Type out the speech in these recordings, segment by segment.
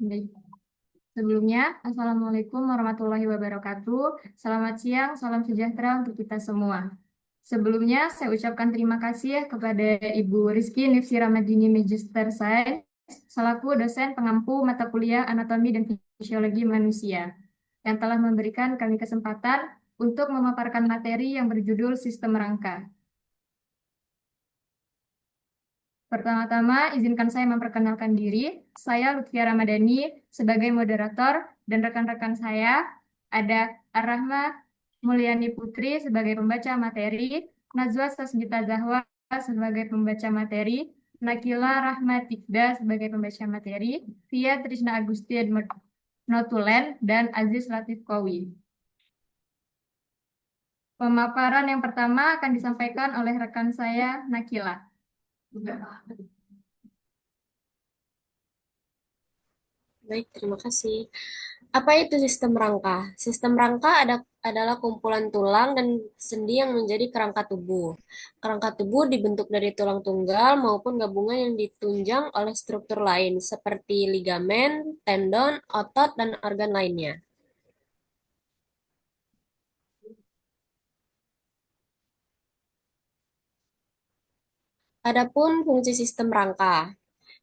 Baik. Sebelumnya, Assalamualaikum warahmatullahi wabarakatuh. Selamat siang, salam sejahtera untuk kita semua. Sebelumnya, saya ucapkan terima kasih ya kepada Ibu Rizky Nifsi Ramadini Magister Sains, selaku dosen pengampu mata kuliah Anatomi dan Fisiologi Manusia, yang telah memberikan kami kesempatan untuk memaparkan materi yang berjudul Sistem Rangka. Pertama-tama, izinkan saya memperkenalkan diri. Saya Lutfia Ramadhani sebagai moderator dan rekan-rekan saya ada Ar-Rahma Mulyani Putri sebagai pembaca materi, Najwa Sasmita Zahwa sebagai pembaca materi, Nakila Rahmatikda sebagai pembaca materi, Via Trisna Agustin Notulen, dan Aziz Latif Kowi. Pemaparan yang pertama akan disampaikan oleh rekan saya, Nakila. Baik, terima kasih. Apa itu sistem rangka? Sistem rangka adalah kumpulan tulang dan sendi yang menjadi kerangka tubuh. Kerangka tubuh dibentuk dari tulang tunggal maupun gabungan yang ditunjang oleh struktur lain seperti ligamen, tendon, otot, dan organ lainnya. Adapun fungsi sistem rangka.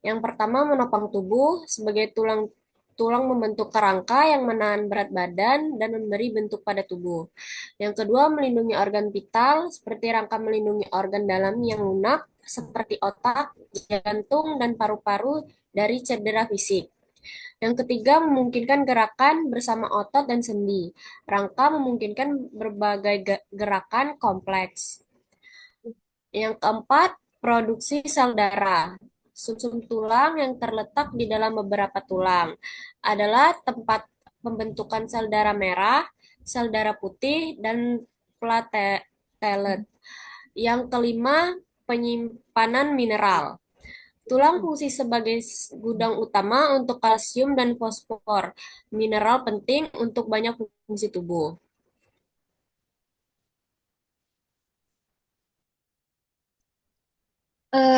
Yang pertama, menopang tubuh sebagai tulang tulang membentuk kerangka yang menahan berat badan dan memberi bentuk pada tubuh. Yang kedua, melindungi organ vital seperti rangka melindungi organ dalam yang lunak seperti otak, jantung, dan paru-paru dari cedera fisik. Yang ketiga, memungkinkan gerakan bersama otot dan sendi. Rangka memungkinkan berbagai gerakan kompleks. Yang keempat, produksi sel darah. Sumsum tulang yang terletak di dalam beberapa tulang adalah tempat pembentukan sel darah merah, sel darah putih, dan platelet. Yang kelima, penyimpanan mineral. Tulang fungsi sebagai gudang utama untuk kalsium dan fosfor, mineral penting untuk banyak fungsi tubuh.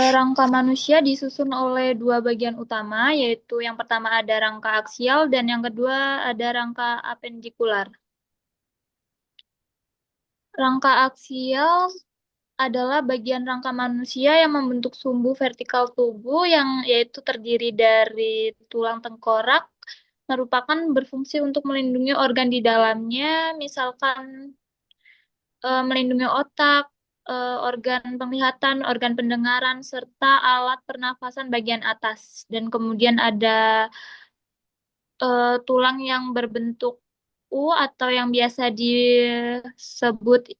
Rangka manusia disusun oleh dua bagian utama, yaitu yang pertama ada rangka aksial dan yang kedua ada rangka apendikular. Rangka aksial adalah bagian rangka manusia yang membentuk sumbu vertikal tubuh yang yaitu terdiri dari tulang tengkorak, merupakan berfungsi untuk melindungi organ di dalamnya, misalkan melindungi otak, organ penglihatan, organ pendengaran, serta alat pernafasan bagian atas. Dan kemudian ada tulang yang berbentuk U atau yang biasa disebut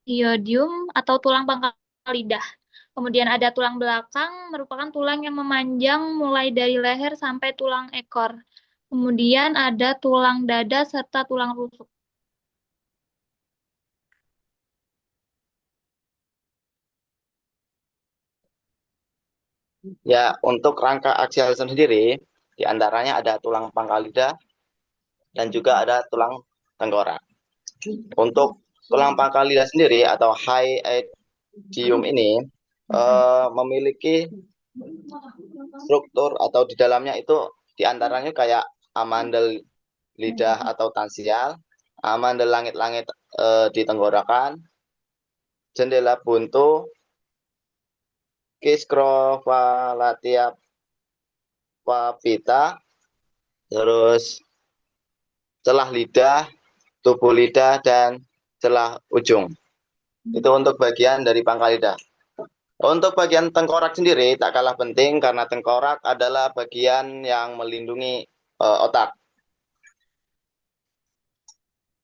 iodium atau tulang pangkal lidah. Kemudian ada tulang belakang, merupakan tulang yang memanjang mulai dari leher sampai tulang ekor. Kemudian ada tulang dada serta tulang rusuk. Ya, untuk rangka aksial sendiri, di antaranya ada tulang pangkal lidah dan juga ada tulang tengkorak. Untuk tulang pangkal lidah sendiri atau hyoidium ini memiliki struktur atau di dalamnya itu di antaranya kayak amandel lidah atau tansial, amandel langit-langit di tenggorokan, jendela buntu, kiskrovalatia papita, terus celah lidah, tubuh lidah, dan celah ujung. Itu untuk bagian dari pangkal lidah. Untuk bagian tengkorak sendiri tak kalah penting karena tengkorak adalah bagian yang melindungi otak.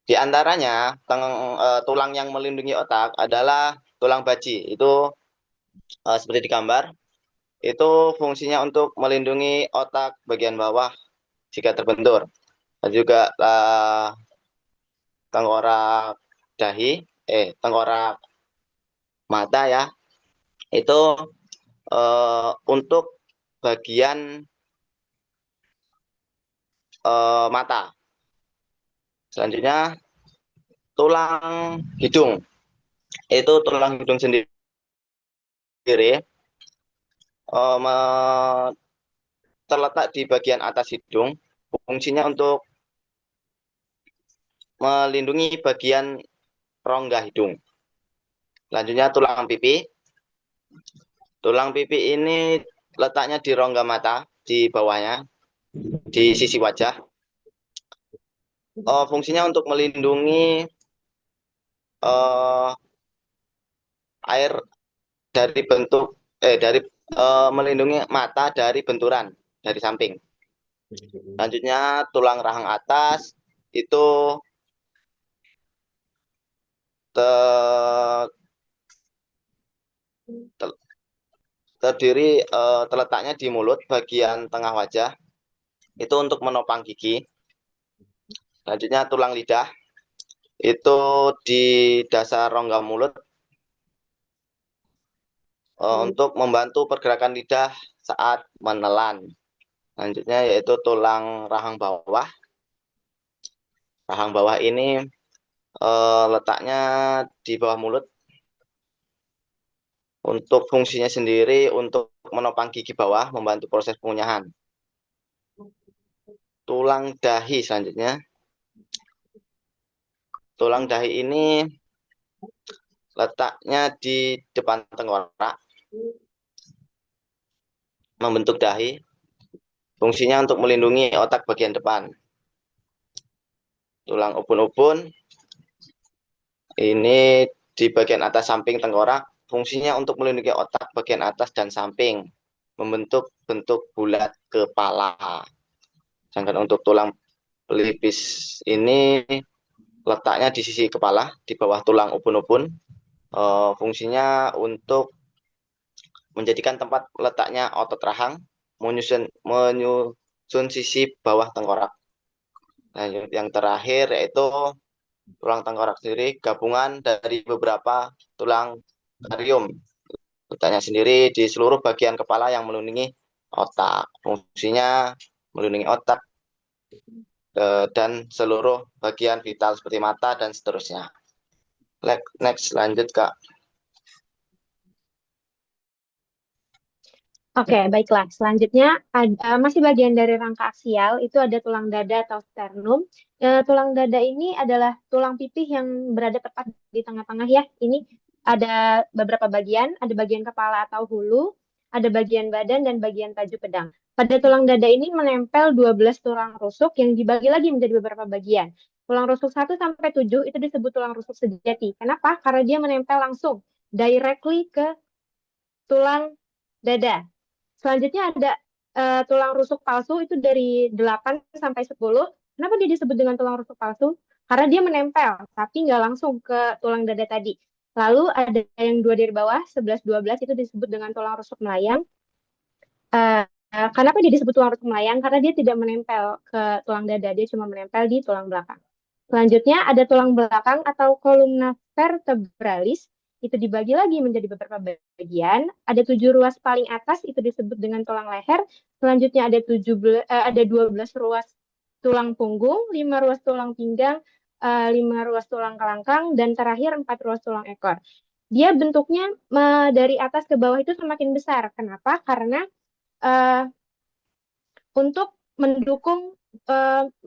Di antaranya tulang yang melindungi otak adalah tulang baji. Itu seperti di gambar. Itu fungsinya untuk melindungi otak bagian bawah jika terbentur. Dan juga tengkorak dahi, tengkorak mata ya, itu untuk bagian mata. Selanjutnya tulang hidung, itu tulang hidung sendiri terletak di bagian atas hidung, fungsinya untuk melindungi bagian rongga hidung. Selanjutnya tulang pipi. Tulang pipi ini letaknya di rongga mata, di bawahnya, di sisi wajah. Fungsinya untuk melindungi air dari bentuk melindungi mata dari benturan dari samping. Selanjutnya tulang rahang atas itu terdiri terletaknya di mulut bagian tengah wajah itu untuk menopang gigi. Selanjutnya tulang lidah itu di dasar rongga mulut untuk membantu pergerakan lidah saat menelan. Selanjutnya yaitu tulang rahang bawah. Rahang bawah ini letaknya di bawah mulut untuk fungsinya sendiri untuk menopang gigi bawah, membantu proses pengunyahan. Tulang dahi selanjutnya. Tulang dahi ini letaknya di depan tengkorak, membentuk dahi. Fungsinya untuk melindungi otak bagian depan. Tulang ubun-ubun ini di bagian atas samping tengkorak. Fungsinya untuk melindungi otak bagian atas dan samping, membentuk bentuk bulat kepala. Sedangkan untuk tulang pelipis ini letaknya di sisi kepala, di bawah tulang ubun-ubun. Fungsinya untuk menjadikan tempat letaknya otot rahang, menyusun sisi bawah tengkorak. Nah, yang terakhir yaitu tulang tengkorak sendiri, gabungan dari beberapa tulang karium. Letaknya sendiri di seluruh bagian kepala yang melindungi otak. Fungsinya melindungi otak dan seluruh bagian vital seperti mata dan seterusnya. Next, lanjut Kak. Oke, baiklah. Selanjutnya masih bagian dari rangka aksial, itu ada tulang dada atau sternum. Tulang dada ini adalah tulang pipih yang berada tepat di tengah-tengah ya. Ini ada beberapa bagian, ada bagian kepala atau hulu, ada bagian badan dan bagian tajuk pedang. Pada tulang dada ini menempel 12 tulang rusuk yang dibagi lagi menjadi beberapa bagian. Tulang rusuk 1 sampai 7 itu disebut tulang rusuk sejati. Kenapa? Karena dia menempel langsung, directly ke tulang dada. Selanjutnya ada tulang rusuk palsu itu dari 8 sampai 10. Kenapa dia disebut dengan tulang rusuk palsu? Karena dia menempel, tapi nggak langsung ke tulang dada tadi. Lalu ada yang 2 dari bawah, 11, 12 itu disebut dengan tulang rusuk melayang. Kenapa dia disebut tulang rusuk melayang? Karena dia tidak menempel ke tulang dada, dia cuma menempel di tulang belakang. Selanjutnya ada tulang belakang atau columna vertebralis, itu dibagi lagi menjadi beberapa bagian. Ada 7 ruas paling atas, itu disebut dengan tulang leher. Selanjutnya ada 12 ruas tulang punggung, 5 ruas tulang pinggang, 5 ruas tulang kelangkang, dan terakhir 4 ruas tulang ekor. Dia bentuknya dari atas ke bawah itu semakin besar. Kenapa? Karena untuk mendukung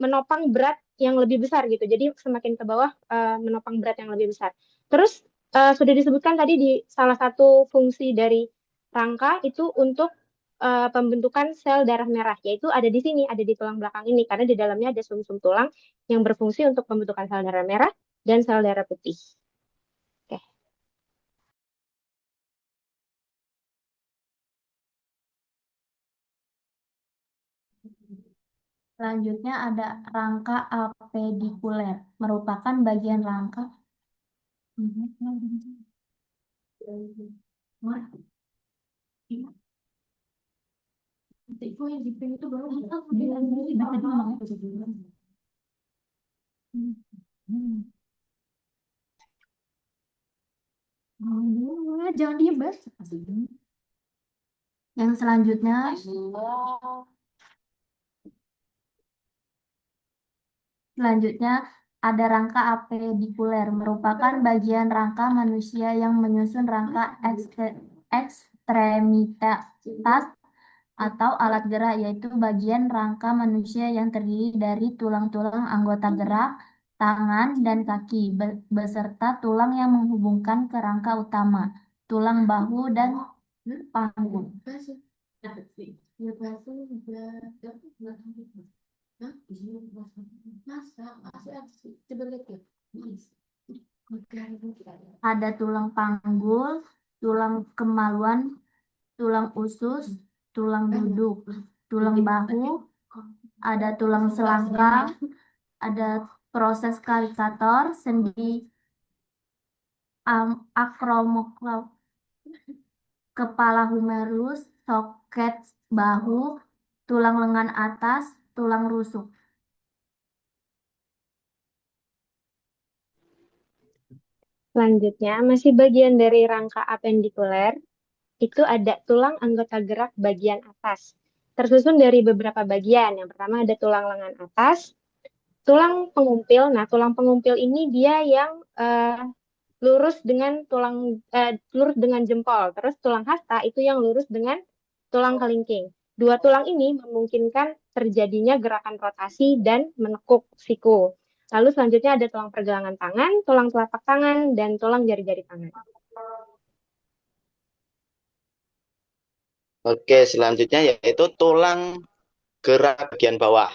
menopang berat yang lebih besar gitu. Jadi semakin ke bawah menopang berat yang lebih besar. Terus sudah disebutkan tadi di salah satu fungsi dari rangka itu untuk pembentukan sel darah merah, yaitu ada di sini, ada di tulang belakang ini, karena di dalamnya ada sumsum tulang yang berfungsi untuk pembentukan sel darah merah dan sel darah putih. Oke. Selanjutnya ada rangka apendikuler, merupakan bagian rangka. Jangan diem, Bas. Yang selanjutnya ada rangka apendikuler, merupakan bagian rangka manusia yang menyusun rangka ekstremitas atau alat gerak, yaitu bagian rangka manusia yang terdiri dari tulang-tulang anggota gerak, tangan, dan kaki, beserta tulang yang menghubungkan ke rangka utama, tulang bahu, dan panggul. Ada tulang panggul, tulang kemaluan, tulang usus, tulang duduk, tulang bahu, ada tulang selangkang, ada proses kalikator, sendi akromoklau, kepala humerus, soket bahu, tulang lengan atas, tulang rusuk. Selanjutnya, masih bagian dari rangka apendikuler, itu ada tulang anggota gerak bagian atas. Tersusun dari beberapa bagian. Yang pertama ada tulang lengan atas, tulang pengumpil. Nah, tulang pengumpil ini dia yang lurus dengan lurus dengan jempol. Terus tulang hasta itu yang lurus dengan tulang kelingking. Dua tulang ini memungkinkan terjadinya gerakan rotasi dan menekuk siku. Lalu selanjutnya ada tulang pergelangan tangan, tulang telapak tangan, dan tulang jari-jari tangan. Oke, selanjutnya yaitu tulang gerak bagian bawah.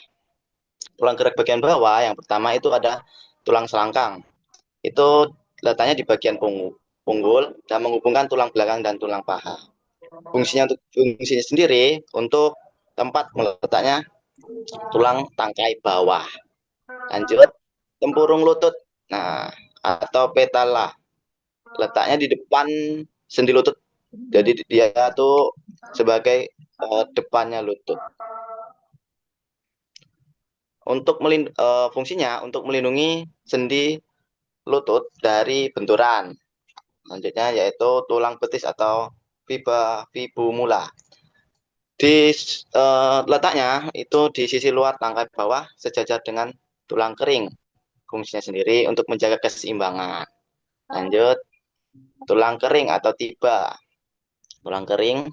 Tulang gerak bagian bawah yang pertama itu ada tulang selangkang. Itu letaknya di bagian punggul dan menghubungkan tulang belakang dan tulang paha. Fungsinya sendiri untuk tempat meletaknya tulang tangkai bawah. Lanjut, tempurung lutut. Nah, atau petala. Letaknya di depan sendi lutut. Jadi dia tuh sebagai depannya lutut. Fungsinya untuk melindungi sendi lutut dari benturan. Selanjutnya yaitu tulang betis atau fibula. Letaknya itu di sisi luar tangkai bawah sejajar dengan tulang kering. Fungsinya sendiri untuk menjaga keseimbangan. Lanjut, tulang kering atau tiba. Tulang kering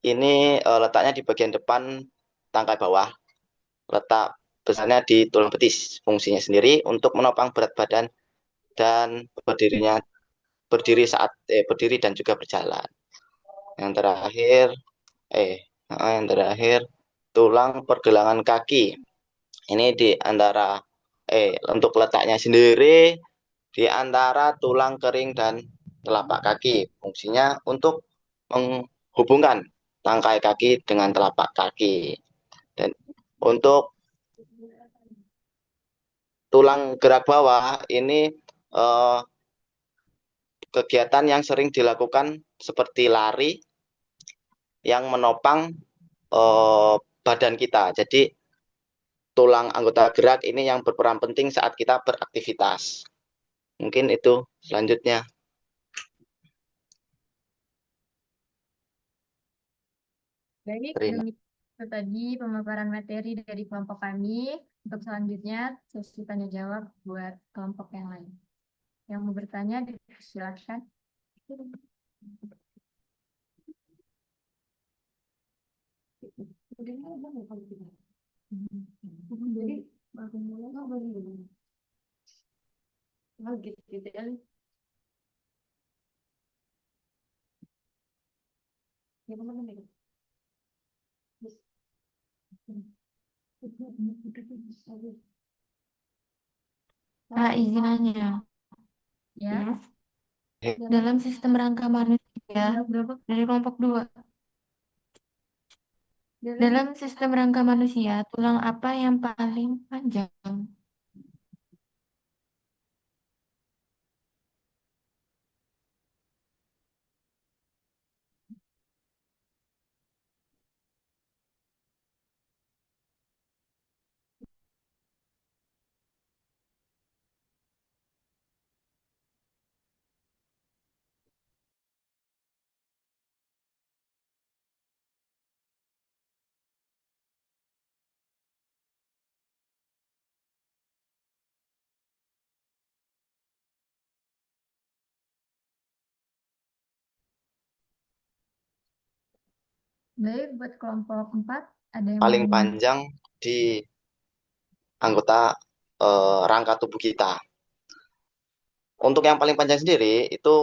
ini letaknya di bagian depan tangkai bawah. Letak besarnya di tulang betis. Fungsinya sendiri untuk menopang berat badan dan berdiri dan juga berjalan. Yang terakhir tulang pergelangan kaki. Ini di antara untuk letaknya sendiri di antara tulang kering dan telapak kaki. Fungsinya untuk menghubungkan tangkai kaki dengan telapak kaki. Dan untuk tulang gerak bawah ini kegiatan yang sering dilakukan seperti lari yang menopang badan kita. Jadi tulang anggota gerak ini yang berperan penting saat kita beraktivitas. Mungkin itu selanjutnya. Baik, Terima. itu tadi pemaparan materi dari kelompok kami. Untuk selanjutnya, sesi tanya jawab buat kelompok yang lain. Yang mau bertanya, silakan. Izin nanya. Ya. Dalam sistem rangka manusia dari kelompok 2. Dalam sistem rangka manusia, tulang apa yang paling panjang? Baik, buat kelompok 4, ada yang paling mau panjang di anggota rangka tubuh kita. Untuk yang paling panjang sendiri itu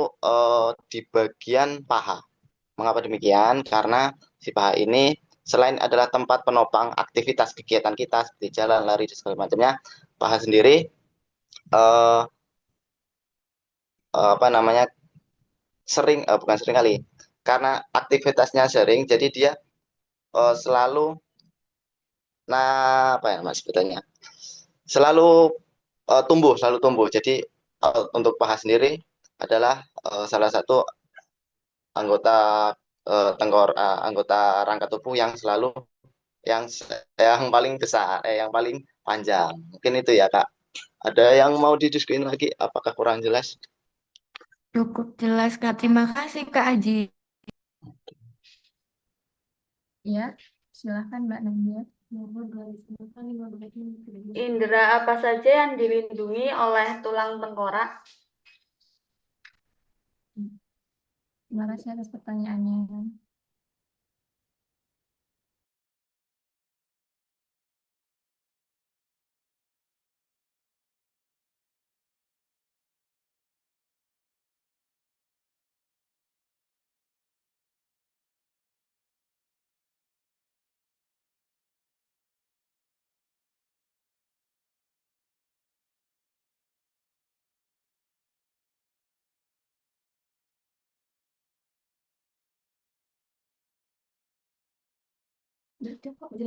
di bagian paha. Mengapa demikian? Karena si paha ini selain adalah tempat penopang aktivitas kegiatan kita seperti jalan, lari, dan segala macamnya, paha sendiri eh, apa namanya sering bukan sering kali karena aktivitasnya sering jadi dia selalu apa ya mas sebetulnya selalu selalu tumbuh jadi untuk paha sendiri adalah salah satu anggota anggota rangka tubuh yang selalu yang yang paling besar yang paling panjang mungkin itu ya kak ada yang mau didiskusin lagi apakah kurang jelas. Cukup jelas, Kak. Terima kasih, Kak Aji. ya? Silahkan Mbak Nadia. Indera apa saja yang dilindungi oleh tulang tengkorak? Terima kasih atas pertanyaannya.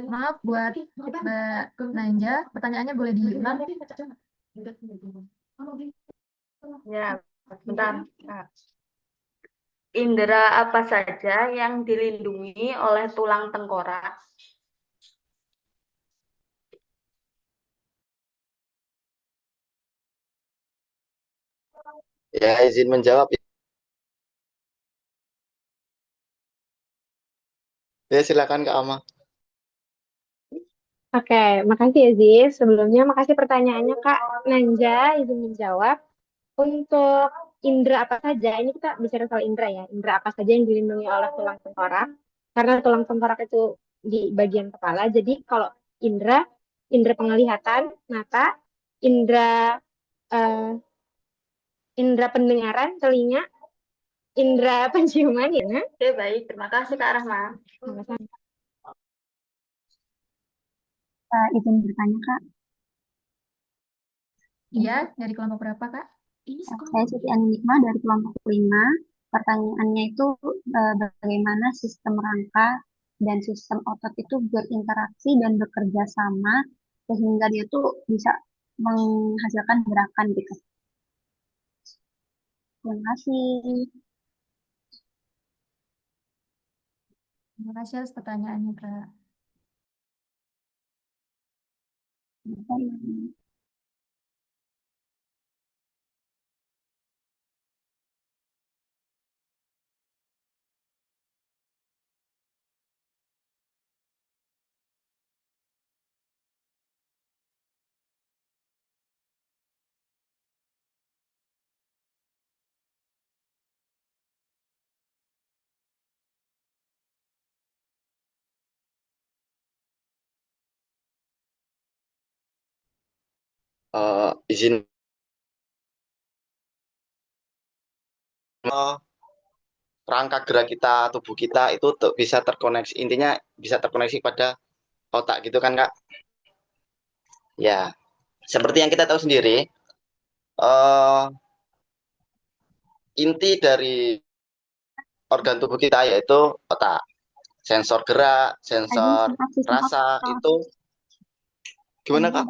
Maaf buat Mbak Nanja, pertanyaannya boleh diulang? Ya, bentar, Kak. Indera apa saja yang dilindungi oleh tulang tengkorak? Ya izin menjawab ya silakan Kak Ama. Oke, makasih ya Ziz. Sebelumnya makasih pertanyaannya Kak Nanja, izin menjawab. Untuk indera apa saja, ini kita bicara soal indera ya. Indera apa saja yang dilindungi oleh tulang tengkorak? Karena tulang tengkorak itu di bagian kepala. Jadi kalau indera, indera penglihatan, mata, indera eh, indera pendengaran, telinga, indera penciuman ya. Oke, baik. Terima kasih, Kak Rahma. Sama-sama. Izin bertanya, Kak. Iya, dari kelompok berapa, Kak? Saya Siti Anikma dari kelompok 5. Pertanyaannya itu bagaimana sistem rangka dan sistem otot itu berinteraksi dan bekerja sama sehingga dia tuh bisa menghasilkan gerakan gitu. Terima kasih. Terima kasih atas pertanyaannya, Kak. Izin rangka gerak kita tubuh kita itu bisa terkoneksi intinya bisa terkoneksi pada otak gitu kan Kak ya seperti yang kita tahu sendiri eh, inti dari organ tubuh kita yaitu otak sensor gerak sensor rasa itu gimana Kak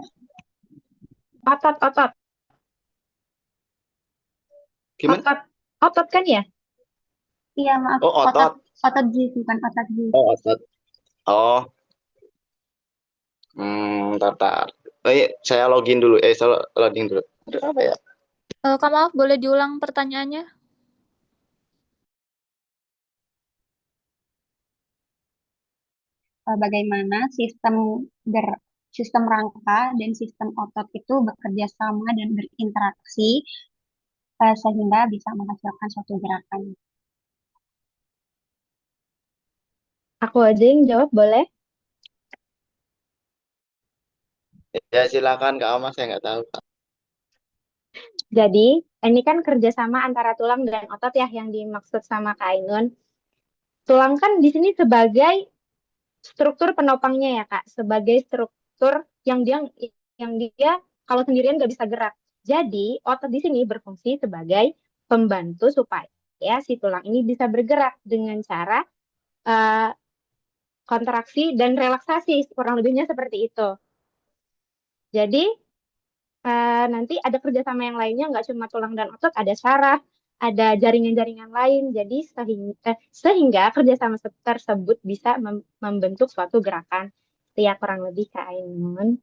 Otot. gimana Otot kan ya? Iya, maaf. oh otot Otot G, bukan otot G. oh otot oh tar. Iya, saya login dulu saya login dulu aduh apa ya Kak maaf, boleh diulang pertanyaannya? Bagaimana sistem rangka dan sistem otot itu bekerja sama dan berinteraksi sehingga bisa menghasilkan suatu gerakan. Aku aja yang jawab boleh? Ya silakan Kak Ama, saya nggak tahu Kak. Jadi, ini kan kerjasama antara tulang dan otot ya yang dimaksud sama Kak Ainun. Tulang kan di sini sebagai struktur penopangnya ya Kak, sebagai struktur yang dia kalau sendirian nggak bisa gerak. Jadi, otot di sini berfungsi sebagai pembantu supaya si tulang ini bisa bergerak dengan cara eh, kontraksi dan relaksasi, kurang lebihnya seperti itu. Jadi, nanti ada kerjasama yang lainnya, nggak cuma tulang dan otot, ada saraf, ada jaringan-jaringan lain. Jadi sehingga kerjasama tersebut bisa membentuk suatu gerakan. Itu ya kurang lebih Kak Ainun.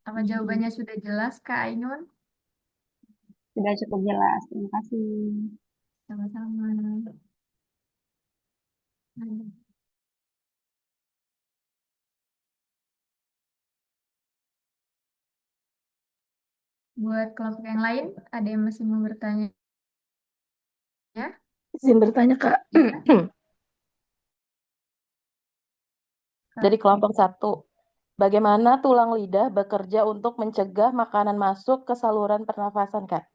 Apa jawabannya sudah jelas, Kak Ainun? Sudah cukup jelas. Terima kasih. Sama-sama. Buat kelompok yang lain, ada yang masih mau bertanya? Ya? Izin bertanya, Kak. Dari kelompok 1, bagaimana tulang lidah bekerja untuk mencegah makanan masuk ke saluran pernafasan, Kak?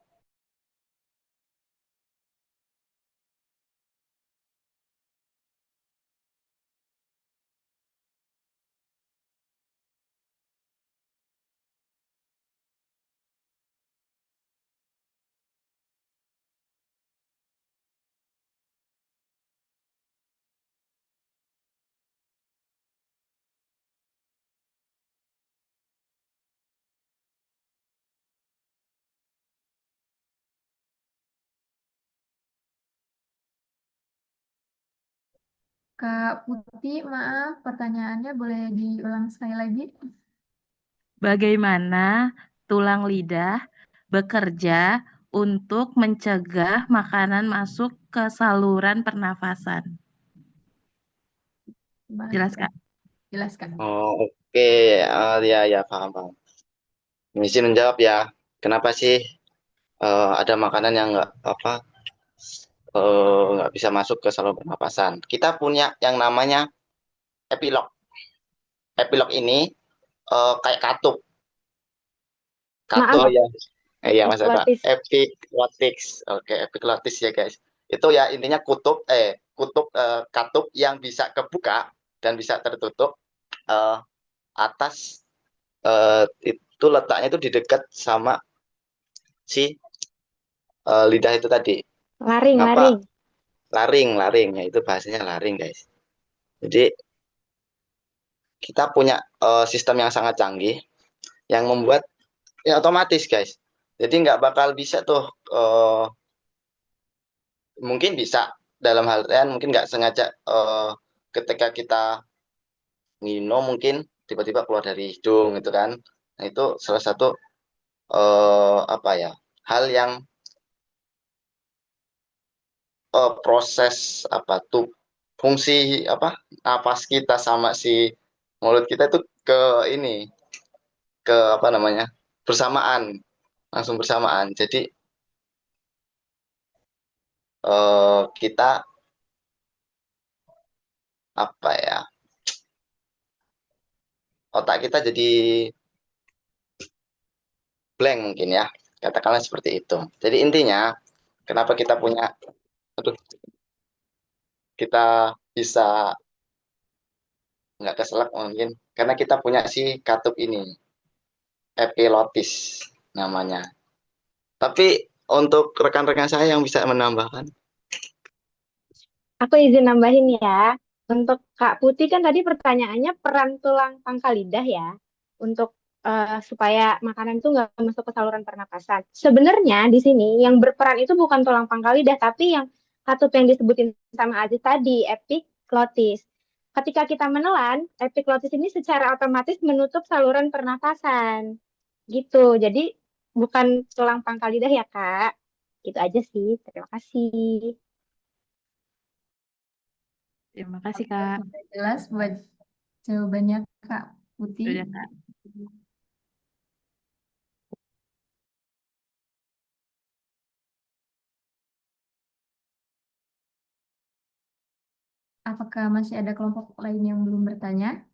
Kak Putih, maaf, pertanyaannya boleh diulang sekali lagi? Bagaimana tulang lidah bekerja untuk mencegah makanan masuk ke saluran pernafasan? Jelas, Kak? Jelaskan. Oh, oke. Ya, ya, paham, paham. Izin menjawab ya. Kenapa sih ada makanan yang nggak bisa masuk ke saluran pernapasan? Kita punya yang namanya epilog. Epilog ini kayak katup. Maaf, Oh ya, iya Mas Eva. epiglotis. Epiglotis. Oke, epiglotis ya guys. Itu ya intinya katup yang bisa kebuka dan bisa tertutup eh, atas itu letaknya itu di dekat sama si lidah itu tadi. Laring, Ngapa? laring. Laring ya itu bahasanya laring guys. Jadi kita punya sistem yang sangat canggih yang membuat ya otomatis guys. Jadi nggak bakal bisa tuh mungkin bisa dalam hal mungkin nggak sengaja ketika kita minum mungkin tiba-tiba keluar dari hidung gitu kan. Nah, itu salah satu apa ya hal yang proses apa tuh fungsi apa napas kita sama si mulut kita itu ke ini ke apa namanya bersamaan langsung bersamaan. Jadi kita apa ya otak kita jadi blank mungkin ya katakanlah seperti itu. Jadi intinya kenapa kita punya aduh kita bisa nggak keselak mungkin karena kita punya si katup ini epilotis namanya. Tapi untuk rekan-rekan saya yang bisa menambahkan. Aku izin nambahin ya. Untuk Kak Putih kan tadi pertanyaannya peran tulang pangkal lidah ya. Untuk supaya makanan itu nggak masuk ke saluran pernapasan. Sebenarnya di sini yang berperan itu bukan tulang pangkal lidah, tapi yang katup yang disebutin sama Aziz tadi, epiglotis. Ketika kita menelan, epiglotis ini secara otomatis menutup saluran pernapasan. Gitu. Jadi bukan tulang pangkal lidah ya, Kak. Gitu aja sih. Terima kasih. Terima kasih, Kak. Jelas buat jawabannya Kak Putih. Sudah, Kak. apakah masih ada kelompok lain yang belum bertanya?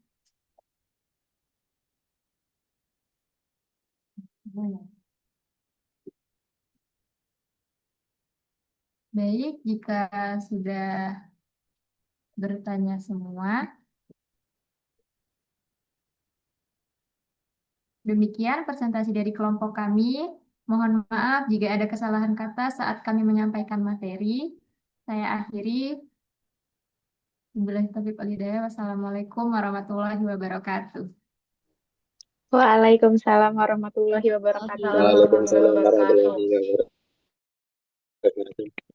Baik, jika sudah bertanya semua, demikian presentasi dari kelompok kami. Mohon maaf jika ada kesalahan kata saat kami menyampaikan materi. Saya akhiri. Wabillahi taufiq wal hidayah. Wassalamualaikum warahmatullahi wabarakatuh. Waalaikumsalam warahmatullahi wabarakatuh. Waalaikumsalam warahmatullahi wabarakatuh.